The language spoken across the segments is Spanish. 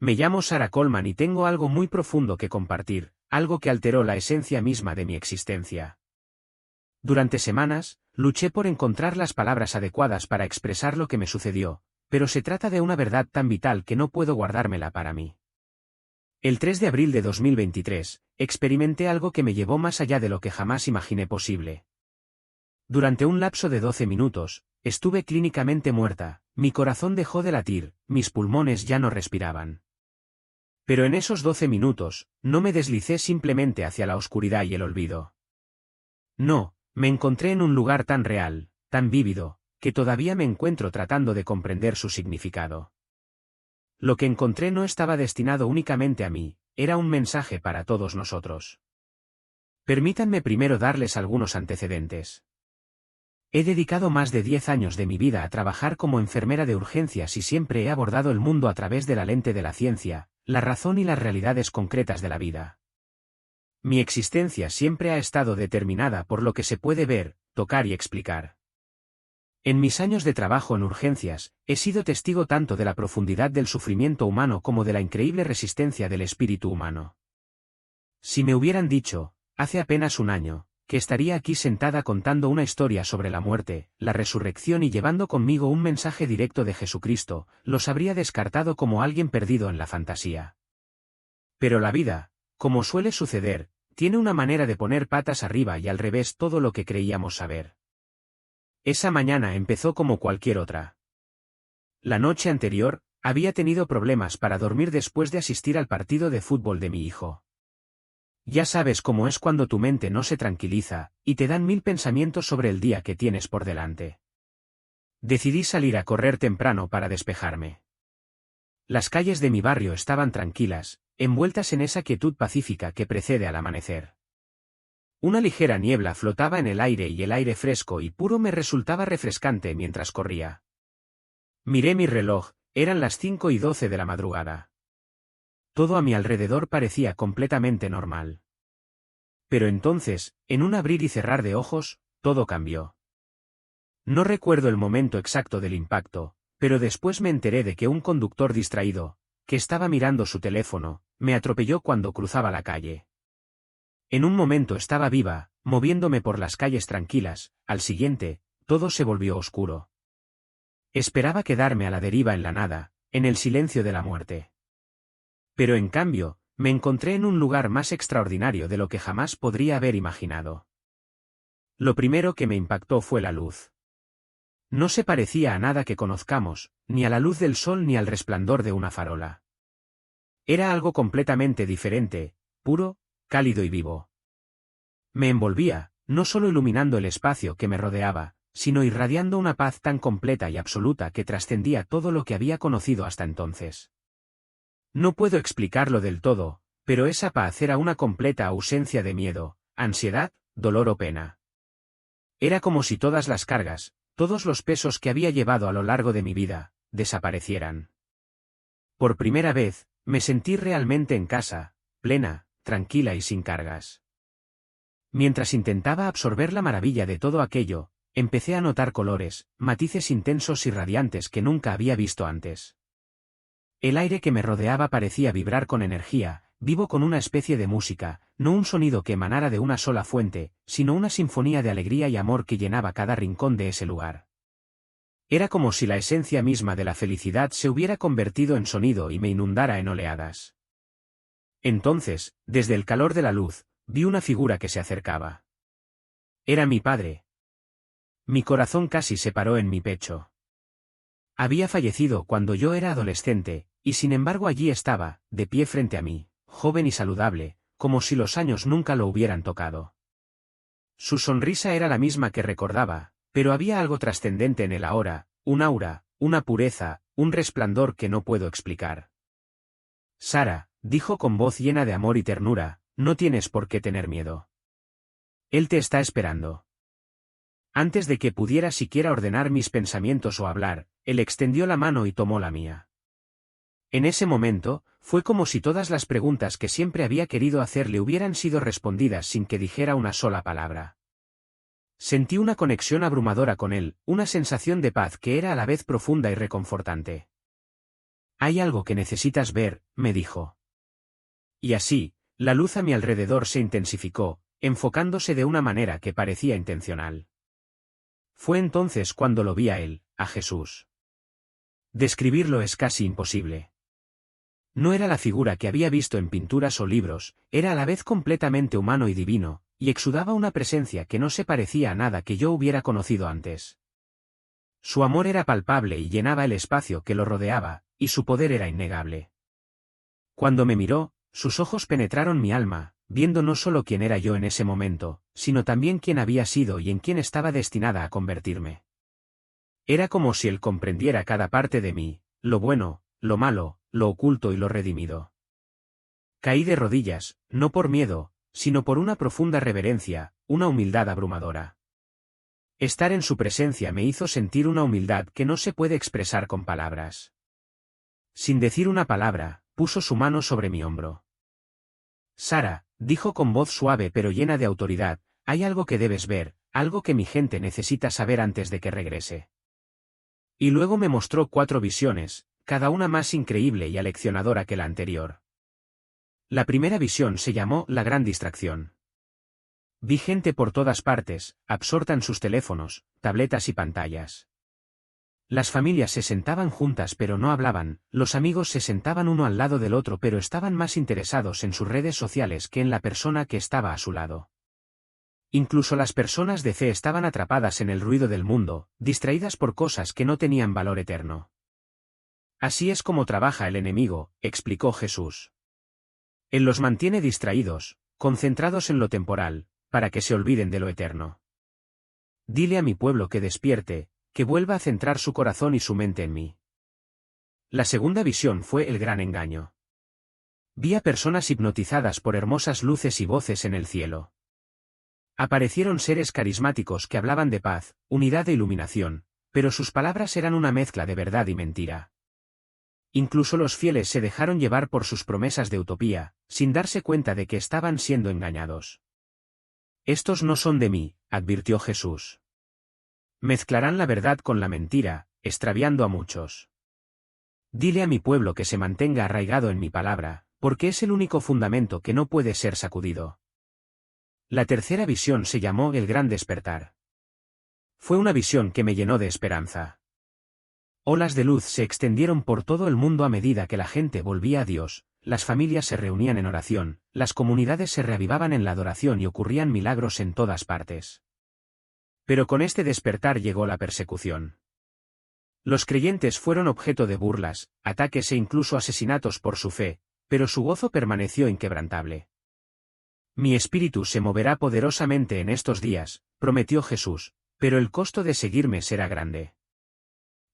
Me llamo Sarah Coleman y tengo algo muy profundo que compartir, algo que alteró la esencia misma de mi existencia. Durante semanas, luché por encontrar las palabras adecuadas para expresar lo que me sucedió, pero se trata de una verdad tan vital que no puedo guardármela para mí. El 3 de abril de 2023, experimenté algo que me llevó más allá de lo que jamás imaginé posible. Durante un lapso de 12 minutos, estuve clínicamente muerta, mi corazón dejó de latir, mis pulmones ya no respiraban. Pero en esos 12 minutos, no me deslicé simplemente hacia la oscuridad y el olvido. No, me encontré en un lugar tan real, tan vívido, que todavía me encuentro tratando de comprender su significado. Lo que encontré no estaba destinado únicamente a mí, era un mensaje para todos nosotros. Permítanme primero darles algunos antecedentes. He dedicado más de 10 años de mi vida a trabajar como enfermera de urgencias y siempre he abordado el mundo a través de la lente de la ciencia, la razón y las realidades concretas de la vida. Mi existencia siempre ha estado determinada por lo que se puede ver, tocar y explicar. En mis años de trabajo en urgencias, he sido testigo tanto de la profundidad del sufrimiento humano como de la increíble resistencia del espíritu humano. Si me hubieran dicho, hace apenas un año, que estaría aquí sentada contando una historia sobre la muerte, la resurrección y llevando conmigo un mensaje directo de Jesucristo, los habría descartado como alguien perdido en la fantasía. Pero la vida, como suele suceder, tiene una manera de poner patas arriba y al revés todo lo que creíamos saber. Esa mañana empezó como cualquier otra. La noche anterior, había tenido problemas para dormir después de asistir al partido de fútbol de mi hijo. Ya sabes cómo es cuando tu mente no se tranquiliza, y te dan 1000 pensamientos sobre el día que tienes por delante. Decidí salir a correr temprano para despejarme. Las calles de mi barrio estaban tranquilas, envueltas en esa quietud pacífica que precede al amanecer. Una ligera niebla flotaba en el aire y el aire fresco y puro me resultaba refrescante mientras corría. Miré mi reloj, eran las 5:12 de la madrugada. Todo a mi alrededor parecía completamente normal. Pero entonces, en un abrir y cerrar de ojos, todo cambió. No recuerdo el momento exacto del impacto, pero después me enteré de que un conductor distraído, que estaba mirando su teléfono, me atropelló cuando cruzaba la calle. En un momento estaba viva, moviéndome por las calles tranquilas, al siguiente, todo se volvió oscuro. Esperaba quedarme a la deriva en la nada, en el silencio de la muerte. Pero en cambio, me encontré en un lugar más extraordinario de lo que jamás podría haber imaginado. Lo primero que me impactó fue la luz. No se parecía a nada que conozcamos, ni a la luz del sol ni al resplandor de una farola. Era algo completamente diferente, puro, cálido y vivo. Me envolvía, no solo iluminando el espacio que me rodeaba, sino irradiando una paz tan completa y absoluta que trascendía todo lo que había conocido hasta entonces. No puedo explicarlo del todo, pero esa paz era una completa ausencia de miedo, ansiedad, dolor o pena. Era como si todas las cargas, todos los pesos que había llevado a lo largo de mi vida, desaparecieran. Por primera vez, me sentí realmente en casa, plena, tranquila y sin cargas. Mientras intentaba absorber la maravilla de todo aquello, empecé a notar colores, matices intensos y radiantes que nunca había visto antes. El aire que me rodeaba parecía vibrar con energía, vivo con una especie de música, no un sonido que emanara de una sola fuente, sino una sinfonía de alegría y amor que llenaba cada rincón de ese lugar. Era como si la esencia misma de la felicidad se hubiera convertido en sonido y me inundara en oleadas. Entonces, desde el calor de la luz, vi una figura que se acercaba. Era mi padre. Mi corazón casi se paró en mi pecho. Había fallecido cuando yo era adolescente, y sin embargo allí estaba, de pie frente a mí, joven y saludable, como si los años nunca lo hubieran tocado. Su sonrisa era la misma que recordaba, pero había algo trascendente en él ahora, un aura, una pureza, un resplandor que no puedo explicar. Sara, dijo con voz llena de amor y ternura, no tienes por qué tener miedo. Él te está esperando. Antes de que pudiera siquiera ordenar mis pensamientos o hablar, él extendió la mano y tomó la mía. En ese momento, fue como si todas las preguntas que siempre había querido hacerle hubieran sido respondidas sin que dijera una sola palabra. Sentí una conexión abrumadora con él, una sensación de paz que era a la vez profunda y reconfortante. Hay algo que necesitas ver, me dijo. Y así, la luz a mi alrededor se intensificó, enfocándose de una manera que parecía intencional. Fue entonces cuando lo vi a él, a Jesús. Describirlo es casi imposible. No era la figura que había visto en pinturas o libros, era a la vez completamente humano y divino, y exudaba una presencia que no se parecía a nada que yo hubiera conocido antes. Su amor era palpable y llenaba el espacio que lo rodeaba, y su poder era innegable. Cuando me miró, sus ojos penetraron mi alma, viendo no solo quién era yo en ese momento, sino también quién había sido y en quién estaba destinada a convertirme. Era como si él comprendiera cada parte de mí, lo bueno, lo malo, lo oculto y lo redimido. Caí de rodillas, no por miedo, sino por una profunda reverencia, una humildad abrumadora. Estar en su presencia me hizo sentir una humildad que no se puede expresar con palabras. Sin decir una palabra, puso su mano sobre mi hombro. Sara, dijo con voz suave pero llena de autoridad, hay algo que debes ver, algo que mi gente necesita saber antes de que regrese. Y luego me mostró 4 visiones, cada una más increíble y aleccionadora que la anterior. La primera visión se llamó La Gran Distracción. Vi gente por todas partes, absorta en sus teléfonos, tabletas y pantallas. Las familias se sentaban juntas pero no hablaban, los amigos se sentaban uno al lado del otro pero estaban más interesados en sus redes sociales que en la persona que estaba a su lado. Incluso las personas de fe estaban atrapadas en el ruido del mundo, distraídas por cosas que no tenían valor eterno. Así es como trabaja el enemigo, explicó Jesús. Él los mantiene distraídos, concentrados en lo temporal, para que se olviden de lo eterno. Dile a mi pueblo que despierte, que vuelva a centrar su corazón y su mente en mí. La segunda visión fue el gran engaño. Vi a personas hipnotizadas por hermosas luces y voces en el cielo. Aparecieron seres carismáticos que hablaban de paz, unidad e iluminación, pero sus palabras eran una mezcla de verdad y mentira. Incluso los fieles se dejaron llevar por sus promesas de utopía, sin darse cuenta de que estaban siendo engañados. Estos no son de mí, advirtió Jesús. Mezclarán la verdad con la mentira, extraviando a muchos. Dile a mi pueblo que se mantenga arraigado en mi palabra, porque es el único fundamento que no puede ser sacudido. La tercera visión se llamó El Gran Despertar. Fue una visión que me llenó de esperanza. Olas de luz se extendieron por todo el mundo a medida que la gente volvía a Dios, las familias se reunían en oración, las comunidades se reavivaban en la adoración y ocurrían milagros en todas partes. Pero con este despertar llegó la persecución. Los creyentes fueron objeto de burlas, ataques e incluso asesinatos por su fe, pero su gozo permaneció inquebrantable. Mi espíritu se moverá poderosamente en estos días, prometió Jesús, pero el costo de seguirme será grande.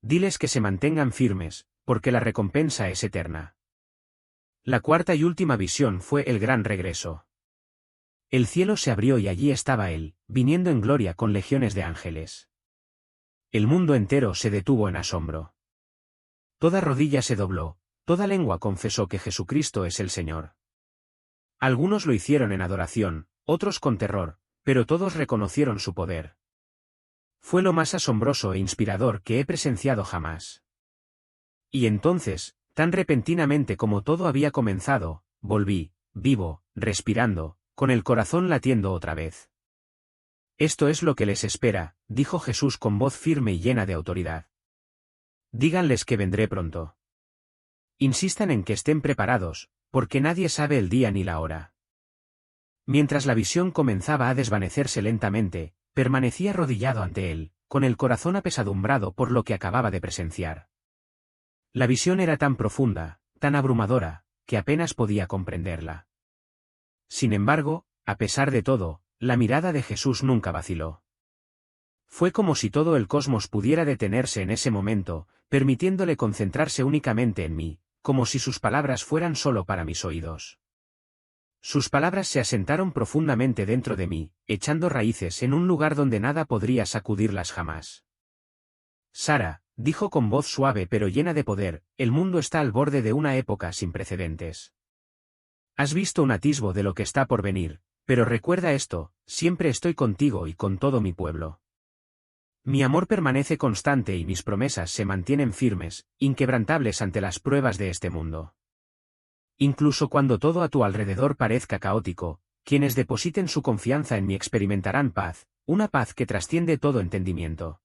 Diles que se mantengan firmes, porque la recompensa es eterna. La cuarta y última visión fue el gran regreso. El cielo se abrió y allí estaba Él, viniendo en gloria con legiones de ángeles. El mundo entero se detuvo en asombro. Toda rodilla se dobló, toda lengua confesó que Jesucristo es el Señor. Algunos lo hicieron en adoración, otros con terror, pero todos reconocieron su poder. Fue lo más asombroso e inspirador que he presenciado jamás. Y entonces, tan repentinamente como todo había comenzado, volví, vivo, respirando, con el corazón latiendo otra vez. Esto es lo que les espera, dijo Jesús con voz firme y llena de autoridad. Díganles que vendré pronto. Insistan en que estén preparados, porque nadie sabe el día ni la hora. Mientras la visión comenzaba a desvanecerse lentamente, permanecí arrodillado ante él, con el corazón apesadumbrado por lo que acababa de presenciar. La visión era tan profunda, tan abrumadora, que apenas podía comprenderla. Sin embargo, a pesar de todo, la mirada de Jesús nunca vaciló. Fue como si todo el cosmos pudiera detenerse en ese momento, permitiéndole concentrarse únicamente en mí, como si sus palabras fueran solo para mis oídos. Sus palabras se asentaron profundamente dentro de mí, echando raíces en un lugar donde nada podría sacudirlas jamás. Sara, dijo con voz suave pero llena de poder, el mundo está al borde de una época sin precedentes. Has visto un atisbo de lo que está por venir, pero recuerda esto, siempre estoy contigo y con todo mi pueblo. Mi amor permanece constante y mis promesas se mantienen firmes, inquebrantables ante las pruebas de este mundo. Incluso cuando todo a tu alrededor parezca caótico, quienes depositen su confianza en mí experimentarán paz, una paz que trasciende todo entendimiento.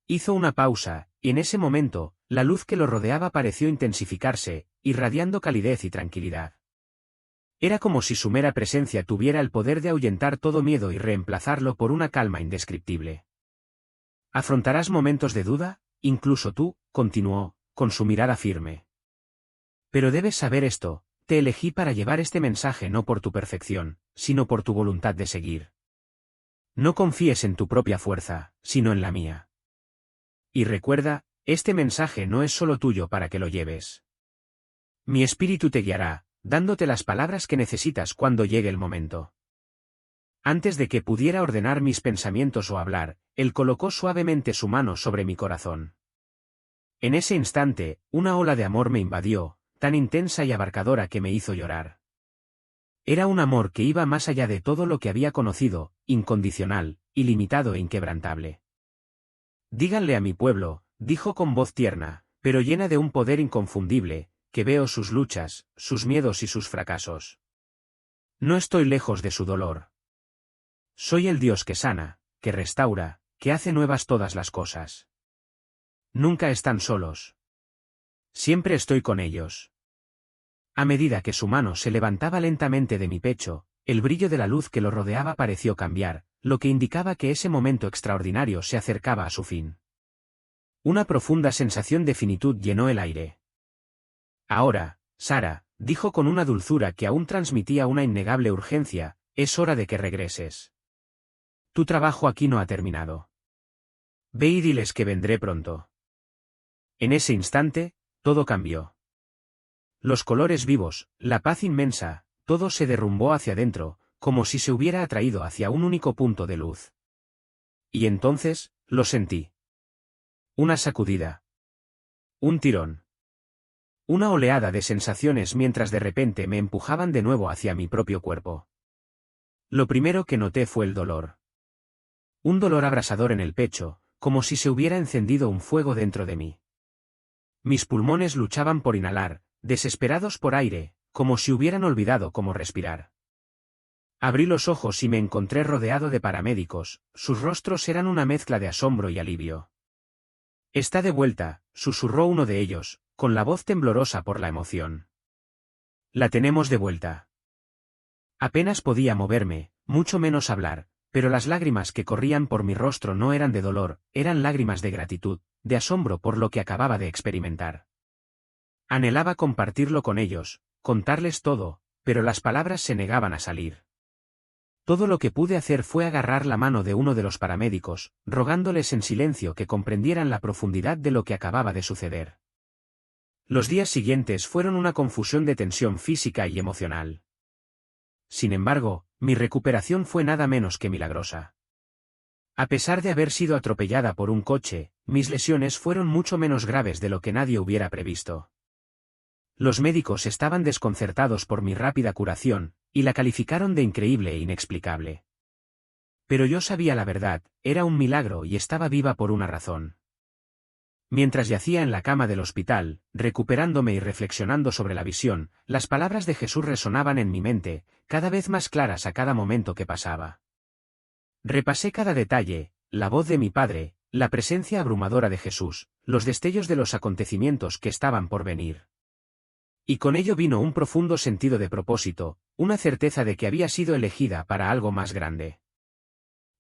Hizo una pausa, y en ese momento, la luz que lo rodeaba pareció intensificarse, irradiando calidez y tranquilidad. Era como si su mera presencia tuviera el poder de ahuyentar todo miedo y reemplazarlo por una calma indescriptible. Afrontarás momentos de duda, incluso tú, continuó, con su mirada firme. Pero debes saber esto, te elegí para llevar este mensaje no por tu perfección, sino por tu voluntad de seguir. No confíes en tu propia fuerza, sino en la mía. Y recuerda, este mensaje no es solo tuyo para que lo lleves. Mi espíritu te guiará, dándote las palabras que necesitas cuando llegue el momento. Antes de que pudiera ordenar mis pensamientos o hablar, él colocó suavemente su mano sobre mi corazón. En ese instante, una ola de amor me invadió, tan intensa y abarcadora que me hizo llorar. Era un amor que iba más allá de todo lo que había conocido, incondicional, ilimitado e inquebrantable. Díganle a mi pueblo, dijo con voz tierna, pero llena de un poder inconfundible, que veo sus luchas, sus miedos y sus fracasos. No estoy lejos de su dolor. Soy el Dios que sana, que restaura, que hace nuevas todas las cosas. Nunca están solos. Siempre estoy con ellos. A medida que su mano se levantaba lentamente de mi pecho, el brillo de la luz que lo rodeaba pareció cambiar, lo que indicaba que ese momento extraordinario se acercaba a su fin. Una profunda sensación de finitud llenó el aire. Ahora, Sara, dijo con una dulzura que aún transmitía una innegable urgencia, es hora de que regreses. Tu trabajo aquí no ha terminado. Ve y diles que vendré pronto. En ese instante, todo cambió. Los colores vivos, la paz inmensa, todo se derrumbó hacia adentro, como si se hubiera atraído hacia un único punto de luz. Y entonces, lo sentí. Una sacudida. Un tirón. Una oleada de sensaciones mientras de repente me empujaban de nuevo hacia mi propio cuerpo. Lo primero que noté fue el dolor. Un dolor abrasador en el pecho, como si se hubiera encendido un fuego dentro de mí. Mis pulmones luchaban por inhalar, desesperados por aire, como si hubieran olvidado cómo respirar. Abrí los ojos y me encontré rodeado de paramédicos, sus rostros eran una mezcla de asombro y alivio. Está de vuelta, susurró uno de ellos, con la voz temblorosa por la emoción. La tenemos de vuelta. Apenas podía moverme, mucho menos hablar, pero las lágrimas que corrían por mi rostro no eran de dolor, eran lágrimas de gratitud, de asombro por lo que acababa de experimentar. Anhelaba compartirlo con ellos, contarles todo, pero las palabras se negaban a salir. Todo lo que pude hacer fue agarrar la mano de uno de los paramédicos, rogándoles en silencio que comprendieran la profundidad de lo que acababa de suceder. Los días siguientes fueron una confusión de tensión física y emocional. Sin embargo, mi recuperación fue nada menos que milagrosa. A pesar de haber sido atropellada por un coche, mis lesiones fueron mucho menos graves de lo que nadie hubiera previsto. Los médicos estaban desconcertados por mi rápida curación, y la calificaron de increíble e inexplicable. Pero yo sabía la verdad, era un milagro y estaba viva por una razón. Mientras yacía en la cama del hospital, recuperándome y reflexionando sobre la visión, las palabras de Jesús resonaban en mi mente, cada vez más claras a cada momento que pasaba. Repasé cada detalle, la voz de mi padre, la presencia abrumadora de Jesús, los destellos de los acontecimientos que estaban por venir. Y con ello vino un profundo sentido de propósito, una certeza de que había sido elegida para algo más grande.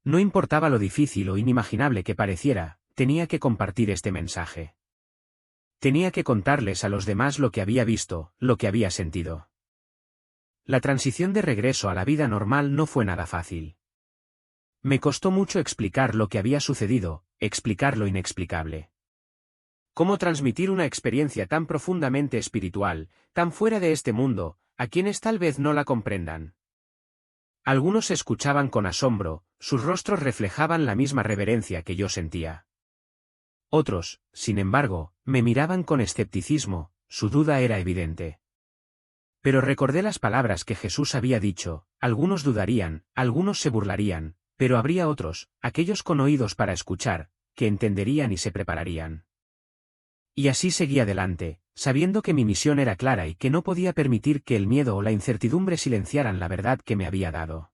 No importaba lo difícil o inimaginable que pareciera, tenía que compartir este mensaje. Tenía que contarles a los demás lo que había visto, lo que había sentido. La transición de regreso a la vida normal no fue nada fácil. Me costó mucho explicar lo que había sucedido, explicar lo inexplicable. ¿Cómo transmitir una experiencia tan profundamente espiritual, tan fuera de este mundo, a quienes tal vez no la comprendan? Algunos escuchaban con asombro, sus rostros reflejaban la misma reverencia que yo sentía. Otros, sin embargo, me miraban con escepticismo, su duda era evidente. Pero recordé las palabras que Jesús había dicho, algunos dudarían, algunos se burlarían, Pero habría otros, aquellos con oídos para escuchar, que entenderían y se prepararían. Y así seguí adelante, sabiendo que mi misión era clara y que no podía permitir que el miedo o la incertidumbre silenciaran la verdad que me había dado.